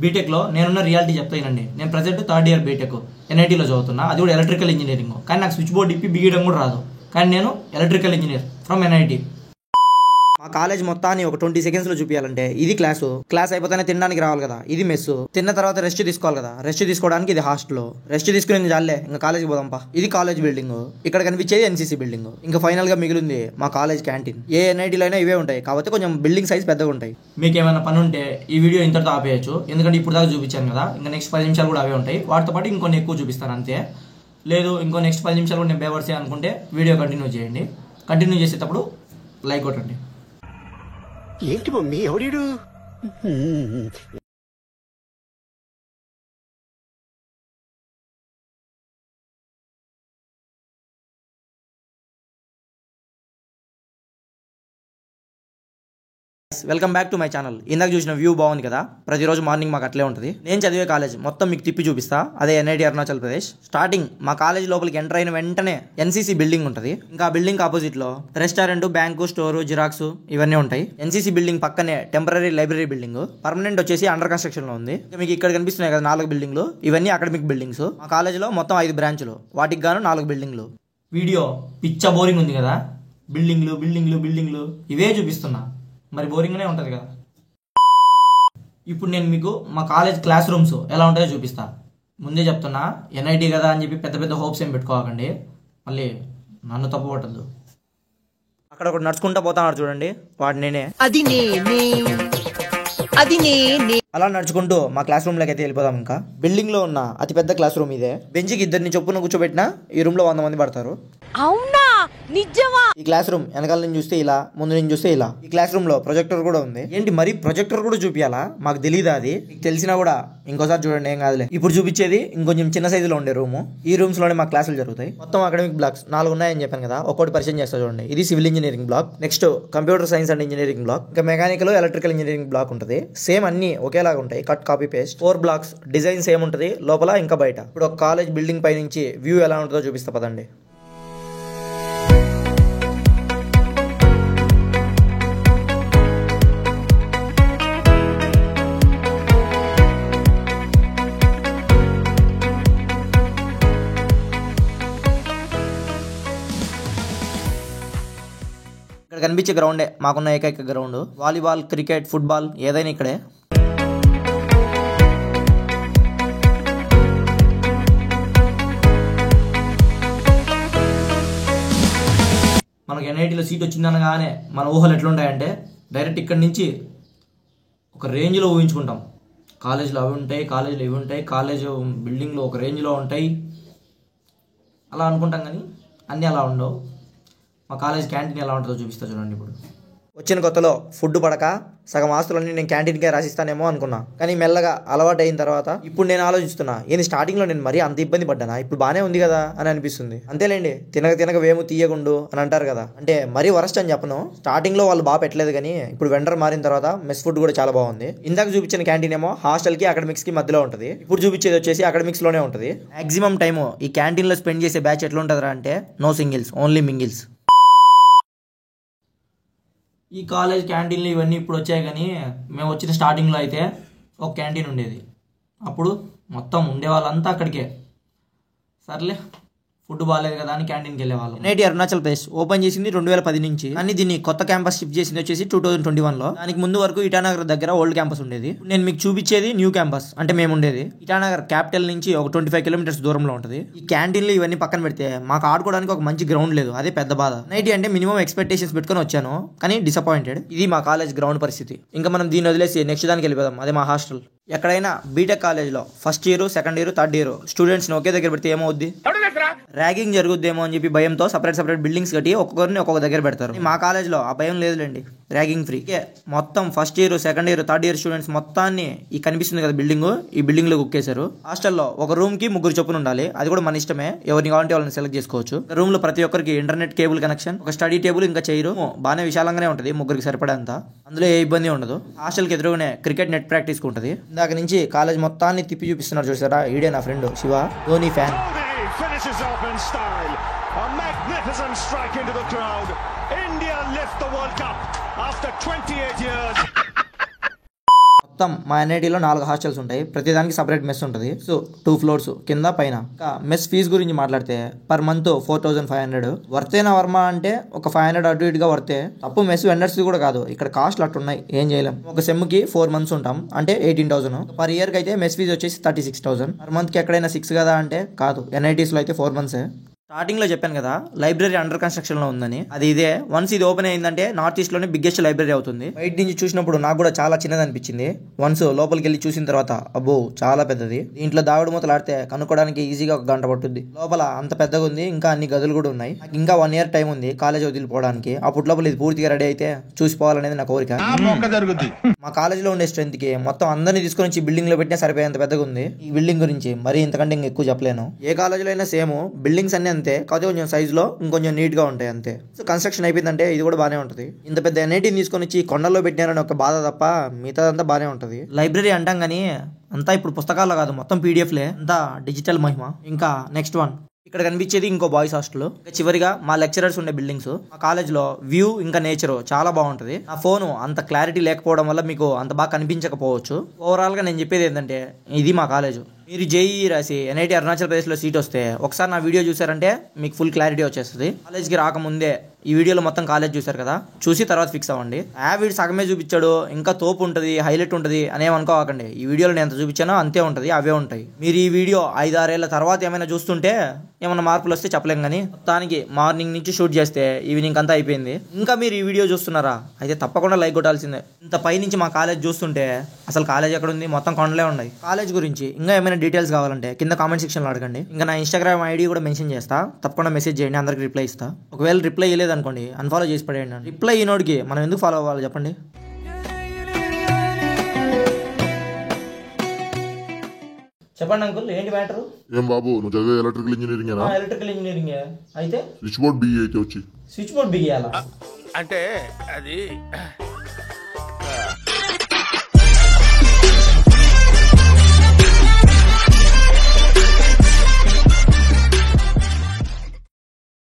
బీటెక్లో నేనున్న రియాలిటీ చెప్తానండి. నేను ప్రజెంట్ థర్డ్ ఇయర్ బీటెక్ ఎన్ఐటీలో చదువుతున్నా, అది కూడా ఎలక్ట్రికల్ ఇంజనీరింగ్. కానీ నాకు స్విచ్ బోర్డ్ ఇప్పి బిగడం కూడా రాదు, కానీ నేను ఎలక్ట్రికల్ ఇంజనీర్ ఫ్రమ్ ఎన్ఐటీ. మా కాలేజ్ మొత్తాన్ని ఒక 20 సెకండ్స్లో చూపించాలంటే ఇది క్లాస్ అయిపోతేనే తినడానికి రావాలి కదా, ఇది మెస్. తిన్న తర్వాత రెస్ట్ తీసుకోవాలి కదా, రెస్ట్ తీసుకోవడానికి ఇది హాస్టల్. రెస్ట్ తీసుకుని చాలే ఇంకా కాలేజ్కి పోదాంపా. ఇది కాలేజ్ బిల్డింగ్, ఇక్కడ కనిపించేది ఎన్సీసీ బిల్డింగ్. ఇంకా ఫైనల్ గా మిగిలింది మా కాలేజ్ క్యాంటీన్. ఏ ఎన్ఐటీలో అయినా ఇవే ఉంటాయి, కాకపోతే కొంచెం బిల్డింగ్ సైజ్ పెద్దగా ఉంటాయి. మీకు ఏమైనా పని ఉంటే ఈ వీడియో ఇంతటితో ఆపేయచ్చు, ఎందుకంటే ఇప్పుడు దాకా చూపించాను కదా. ఇంకా నెక్స్ట్ 10 నిమిషాలు కూడా అవే ఉంటాయి, వాటితో పాటు ఇంకొన్ని ఎక్కువ చూపిస్తాను అంతే. లేదు ఇంకో నెక్స్ట్ 10 నిమిషాలు కూడా నేను బేవర్సే అనుకుంటే వీడియో కంటిన్యూ చేయండి. కంటిన్యూ చేసేటప్పుడు లైక్ కొట్టండి. ఏంటి మమ్మీ ఎవడీడు? Welcome back to my channel. ఇందాక చూసిన వ్యూ బాగుంది కదా, ప్రతిరోజు మార్నింగ్ మాకు అట్లే ఉంటుంది. నేను చదివే కాలేజ్ మొత్తం మీకు తిప్పి చూపిస్తా, అదే ఎన్ఐటి అరుణాచల్ ప్రదేశ్. స్టార్టింగ్ మా కాలేజ్ లోపలికి ఎంటర్ అయిన వెంటనే ఎన్సీసీ బిల్డింగ్ ఉంటుంది. ఇంకా ఆ బిల్డింగ్ ఆపోజిట్ లో రెస్టారెంట్, బ్యాంకు, స్టోర్, జిరాక్స్ ఇవన్నీ ఉంటాయి. ఎన్సీసీ బిల్డింగ్ పక్కనే టెంపరీ లైబ్రరీ బిల్డింగ్, పర్మనెంట్ వచ్చేసి అండర్ కన్స్ట్రక్షన్ లో ఉంది. మీకు ఇక్కడ కనిపిస్తున్నాయి కదా 4 బిల్డింగ్లు, ఇవన్నీ అకాడమిక్ బిల్డింగ్స్. మా కాలేజ్ లో మొత్తం 5 బ్రాంచ్లు, వాటికి గాను 4 బిల్డింగ్లు. వీడియో పిచ్చ బోరింగ్ ఉంది కదా, బిల్డింగ్లు బిల్డింగ్లు బిల్డింగ్లు ఇవే చూపిస్తున్నా, మరి బోరింగ్గానే ఉంటుంది కదా. ఇప్పుడు నేను మీకు మా కాలేజ్ క్లాస్ రూమ్స్ ఎలా ఉంటాయో చూపిస్తా. ముందే చెప్తున్నా, ఎన్ఐటీ కదా అని చెప్పి పెద్ద పెద్ద హోప్స్ ఏం పెట్టుకోకండి, మళ్ళీ నన్ను తప్పు పట్టద్దు. అక్కడ ఒకటి నడుచుకుంటా పోతాను చూడండి, వాడు నేనే. అలా నడుచుకుంటూ మా క్లాస్ రూమ్ లోకి అయితే వెళ్ళిపోదాం. ఇంకా బిల్డింగ్ లో ఉన్న అతి పెద్ద క్లాస్ రూమ్ ఇదే. బెంచ్కి 2 చొప్పున కూర్చోబెట్టినా ఈ రూమ్ లో 100 మంది పడతారు. అవునా నిజమా? ఈ క్లాస్ రూమ్ వెనకాల నుంచి చూస్తే ఇలా, ముందు నుంచి చూస్తే ఇలా. ఈ క్లాస్ రూమ్ లో ప్రొజెక్టర్ కూడా ఉంది. ఏంటి మరి ప్రొజెక్టర్ కూడా చూపించాలా? మాకు తెలియదా అది? మీకు తెలిసినా కూడా ఇంకోసారి చూడండి, ఏం కాదులే. ఇప్పుడు చూపించేది ఇంకొంచెం చిన్న సైజులో ఉండే రూమ్. ఈ రూమ్స్ లోనే మా క్లాసులు జరుగుతాయి. మొత్తం అకాడమిక్ బ్లాక్స్ 4 ఉన్నాయని చెప్పాను కదా, ఒక్కొక్కటి పరిచయం చేస్తా చూడండి. ఇది civil engineering block, next computer science and engineering block, ఇంకా మెకానికల్, ఎలక్ట్రికల్ ఇంజనీరింగ్ బ్లాక్ ఉంటుంది. సేమ్ అన్ని ఒకేలాగా ఉంటాయి, cut copy paste. 4 blocks, design same ఉంటుంది లోపల ఇంకా బయట. ఇప్పుడు ఒక కాలేజ్ బిల్డింగ్ పై నుంచి వ్యూ ఎలా ఉంటుందో చూపిస్తా పదండి. ఇక్కడ కనిపించే గ్రౌండే మాకున్న ఏకైక గ్రౌండ్. వాలీబాల్, క్రికెట్, ఫుట్బాల్ ఏదైనా ఇక్కడే. మనకు ఎన్ఐటీలో సీట్ వచ్చిందనగానే మన ఊహలు ఎట్లుంటాయంటే డైరెక్ట్ ఇక్కడి నుంచి ఒక రేంజ్లో ఊహించుకుంటాం. కాలేజీలో అవి ఉంటాయి, కాలేజీలో ఇవి ఉంటాయి, కాలేజ్ బిల్డింగ్లో ఒక రేంజ్లో ఉంటాయి అలా అనుకుంటాం, కానీ అన్నీ అలా ఉండవు. మా కాలేజ్ క్యాంటీన్ ఎలా ఉంటుందో చూపిస్తా చూడండి. ఇప్పుడు వచ్చిన కొత్తలో ఫుడ్ పడక సగం ఆస్తులన్నీ నేను క్యాంటీన్కే రాసిస్తానేమో అనుకున్నా, కానీ మెల్లగా అలవాటు అయిన తర్వాత ఇప్పుడు నేను ఆలోచిస్తున్నా, ఏంది స్టార్టింగ్లో నేను మరీ అంత ఇబ్బంది పడ్డానా, ఇప్పుడు బాగానే ఉంది కదా అని అనిపిస్తుంది. అంతేలేండి, తినక తినక వేము తీయగుండు అని అంటారు కదా, అంటే మరీ వరస్ట్ అని చెప్పను. స్టార్టింగ్లో వాళ్ళు బాగా పెట్టలేదు, కానీ ఇప్పుడు వెండర్ మారిన తర్వాత మెస్ ఫుడ్ కూడా చాలా బాగుంది. ఇందాక చూపించిన క్యాంటీన్ ఏమో హాస్టల్కి అకాడమిక్స్కి మధ్యలో ఉంటుంది, ఇప్పుడు చూపించేది వచ్చేసి అకాడమిక్స్లోనే ఉంటుంది. మాక్సిమం టైము ఈ క్యాంటీన్లో స్పెండ్ చేసే బ్యాచ్ ఎట్లా ఉంటుందా అంటే నో సింగిల్స్, ఓన్లీ మింగిల్స్. ఈ కాలేజ్ క్యాంటీన్లు ఇవన్నీ ఇప్పుడు వచ్చాయి, కానీ మేము వచ్చిన స్టార్టింగ్లో అయితే ఒక క్యాంటీన్ ఉండేది. అప్పుడు మొత్తం ఉండేవాళ్ళంతా అక్కడికే. సర్లే ఫుడ్ బాగాలేదు కదా అని క్యాంటీన్కి వెళ్ళేవాళ్ళం. ఎన్ఐటి అరుణాచల్ ప్రదేశ్ ఓపెన్ చేసింది 2010 నుంచి, కానీ దీన్ని కొత్త క్యాంపస్ షిఫ్ట్ చేసింది వచ్చేసి 2021లో. దానికి ముందు వరకు ఇటానగర్ దగ్గర ఓల్డ్ క్యాంపస్ ఉండేది. నేను మీకు చూపించేది న్యూ క్యాంపస్, అంటే మేము ఉండేది ఇటానగర్ క్యాపిటల్ నుంచి ఒక 25 కిలోమీటర్స్ దూరంలో ఉంటుంది. ఈ క్యాంటీన్లు ఇవన్నీ పక్కన పెడితే మాకు ఆడుకోవడానికి ఒక మంచి గ్రౌండ్ లేదు, అదే పెద్ద బాధ. ఎన్ఐటి అంటే మినిమం ఎక్స్పెక్టేషన్స్ పెట్టుకుని వచ్చాను, కానీ డిసప్పాయింటెడ్. ఇది మా కాలేజ్ గ్రౌండ్ పరిస్థితి. ఇంకా మనం దీన్ని వదిలేసి నెక్స్ట్ దానికి వెళ్ళిపోదాం, అదే మా హాస్టల్. ఎక్కడైనా బీటెక్ కాలేజ్లో first year, second year, third year స్టూడెంట్స్ని ఒకే దగ్గర పెడితే ఏమవుద్ది? ర్యాగింగ్ జరుగుద్దేమో అని చెప్పి భయంతో సపరేట్ బిల్డింగ్స్ కట్టి ఒక్కొక్కరిని ఒక్కొక్క దగ్గర పెడతారు. మా కాలేజ్లో ఆ భయం లేదులేండి, ర్యాగింగ్ ఫ్రీ. మొత్తం first year, second year, third year students మొత్తాన్ని ఈ కనిపిస్తుంది కదా బిల్డింగ్, ఈ బిల్డింగ్ లో కుక్కేశారు. హాస్టల్లో ఒక రూమ్ కి 3 చొప్పున ఉండాలి, అది కూడా మన ఇష్టమే, ఎవరిని కావాలంటే వాళ్ళని సెలెక్ట్ చేసుకోవచ్చు. రూమ్ లో ప్రతి ఒక్కరికి ఇంటర్నెట్ కేబుల్ కనెక్షన్, ఒక స్టడీ టేబుల్, ఇంకా చైరు. బాగానే విశాలంగానే ఉంటుంది, 3కి సరిపడేంత, అందులో ఏ ఇబ్బంది ఉండదు. హాస్టల్కి ఎదురుగానే క్రికెట్ నెట్ ప్రాక్టీస్ ఉంటుంది. ఇందాక నుంచి కాలేజ్ మొత్తాన్ని తిప్పి చూపిస్తున్నారు చూసారా, ఈడే నా friend Shiva, Dhoni fan. Finishes off in style. A magnificent strike into the crowd. India lift the World Cup after 28 years. మొత్తం మా ఎన్ఐటీలో 4 హాస్టల్స్ ఉంటాయి. ప్రతిదానికి సపరేట్ మెస్ ఉంటుంది. సో 2 ఫ్లోర్స్ కింద పైన. ఇంకా మెస్ ఫీజు గురించి మాట్లాడితే పర్ మంత్ 4500. వర్తేనా వర్మ అంటే ఒక 500 అటు ఇటుగా వర్తే. తప్పు మెస్ వెండర్స్ కూడా కాదు, ఇక్కడ కాస్ట్లు అట్టున్నాయి, ఏం చేయలేం. ఒక సెమ్ కి 4 మంత్స్ ఉంటాం అంటే 18,000. పర్ ఇయర్ కి అయితే మెస్ ఫీజు వచ్చేసి 36,000. పర్ మంత్ కి ఎక్కడైనా 6 కదా అంటే కాదు, ఎన్ఐటీస్ లో అయితే 4 మంత్సే. స్టార్టింగ్ లో చెప్పాను కదా లైబ్రరీ అండర్ కన్స్ట్రక్షన్ లో ఉందని, అది ఇదే. వన్స్ ఇది ఓపెన్ అయిందంటే నార్త్ ఈస్ట్ లోనే బిగ్గెస్ట్ లైబ్రరీ అవుతుంది. బయట నుంచి చూసినప్పుడు నాకు కూడా చాలా చిన్నది అనిపించింది. వన్స్ లోపలికి వెళ్ళి చూసిన తర్వాత అబ్బో చాలా పెద్దది. దీంట్లో దాగుడు మూతలు ఆడితే కనుక్కోవడానికి ఈజీగా 1 గంట పట్టుద్ది. లోపల అంత పెద్దగా ఉంది, ఇంకా అన్ని గదులు కూడా ఉన్నాయి. నాకు ఇంకా 1 ఇయర్ టైం ఉంది కాలేజ్ వదిలిపోవడానికి. అప్పుడు లోపల ఇది పూర్తిగా రెడీ అయితే చూసిపోవాలనేది నా కోరిక. మా కాలేజ్ లో ఉండే స్ట్రెంత్ కి మొత్తం అందరినీ తీసుకొని వచ్చి బిల్డింగ్ లో పెట్టినా సరిపోయేంత పెద్దగా ఉంది. ఈ బిల్డింగ్ గురించి మరి ఇంతకంటే ఇంకా ఎక్కువ చెప్పలేను. ఏ కాలేజీలో అయినా సేమ్ బిల్డింగ్స్ అన్ని అంతే, కాకపోతే కొంచెం సైజ్ లో ఇంకొంచెం నీట్ గా ఉంటాయి అంతే. సో కన్స్ట్రక్షన్ అయిపోయిందంటే ఇది కూడా బానే ఉంటుంది. ఇంత పెద్ద ఎన్ఐటీని తీసుకొని వచ్చి కొండల్లో పెట్టినారని ఒక బాధ తప్ప మిగతాదంతా బానే ఉంటుంది. లైబ్రరీ అంటాం కానీ అంతా ఇప్పుడు పుస్తకాల్లో కాదు, మొత్తం పీడిఎఫ్లే, అంతా డిజిటల్ మహిమ. ఇంకా నెక్స్ట్ వన్ ఇక్కడ కనిపించేది ఇంకో బాయ్స్ హాస్టల్. ఇంకా చివరిగా మా లెక్చరర్స్ ఉండే బిల్డింగ్స్. మా కాలేజ్ లో వ్యూ ఇంకా నేచర్ చాలా బాగుంటది. నా ఫోన్ అంత క్లారిటీ లేకపోవడం వల్ల మీకు అంత బాగా కనిపించకపోవచ్చు. ఓవరాల్ గా నేను చెప్పేది ఏంటంటే ఇది మా కాలేజ్. మీరు జేఈ రాసి ఎన్ఐటీ అరుణాచల్ ప్రదేశ్ లో సీట్ వస్తే ఒకసారి నా వీడియో చూసారంటే మీకు ఫుల్ క్లారిటీ వచ్చేస్తుంది. కాలేజ్కి రాకముందే ఈ వీడియోలో మొత్తం కాలేజ్ చూసారు కదా, చూసి తర్వాత ఫిక్స్ అవ్వండి. వీడు సగమే చూపించాడు, ఇంకా తోపు ఉంటుంది, హైలైట్ ఉంటుంది అనేమనుకోకండి. ఈ వీడియోలో నేను ఎంత చూపించానో అంతే ఉంటుంది, అవే ఉంటాయి. మీరు ఈ వీడియో 5-6 ఏళ్ల తర్వాత ఏమైనా చూస్తుంటే ఏమైనా మార్పులు వస్తే చెప్పలేం. కానీ మొత్తానికి మార్నింగ్ నుంచి షూట్ చేస్తే ఈవినింగ్ అంతా అయిపోయింది. ఇంకా మీరు ఈ వీడియో చూస్తున్నారా అయితే తప్పకుండా లైక్ కొట్టాల్సిందే. ఇంత పై నుంచి మా కాలేజ్ చూస్తుంటే అసలు కాలేజ్ ఎక్కడ ఉంది, మొత్తం కొండలే ఉన్నాయి. కాలేజ్ గురించి ఇంకా ఏమైనా డీటెయిల్స్ కావాలంటే కింద కామెంట్ సెక్షన్ లో అడగండి. ఇంకా నా ఇన్స్టాగ్రామ్ ఐడి కూడా మెన్షన్ చేస్తా, తప్పకుండా మెసేజ్ చేయండి, అందరికి రిప్లై ఇస్తా. ఒకవేళ రిప్లై ఇవ్వలేదు అనుకోండి అన్ఫాలో చేసి పడేయండి. రిప్లై ఈ నోటికి మనం ఎందుకు ఫాలో అవ్వాలి చెప్పండి. చెప్పండి అంకుల్, ఏంటి మ్యాటర్? ఏం బాబు నువ్వు చదివే ఎలక్ట్రికల్ ఇంజనీరింగ్? ఎలక్ట్రికల్ ఇంజనీరింగ్ అయితే స్విచ్ బోర్డ్ బిఈ అయితే వచ్చి స్విచ్ బోర్డ్ బిగియాలా అంటే అది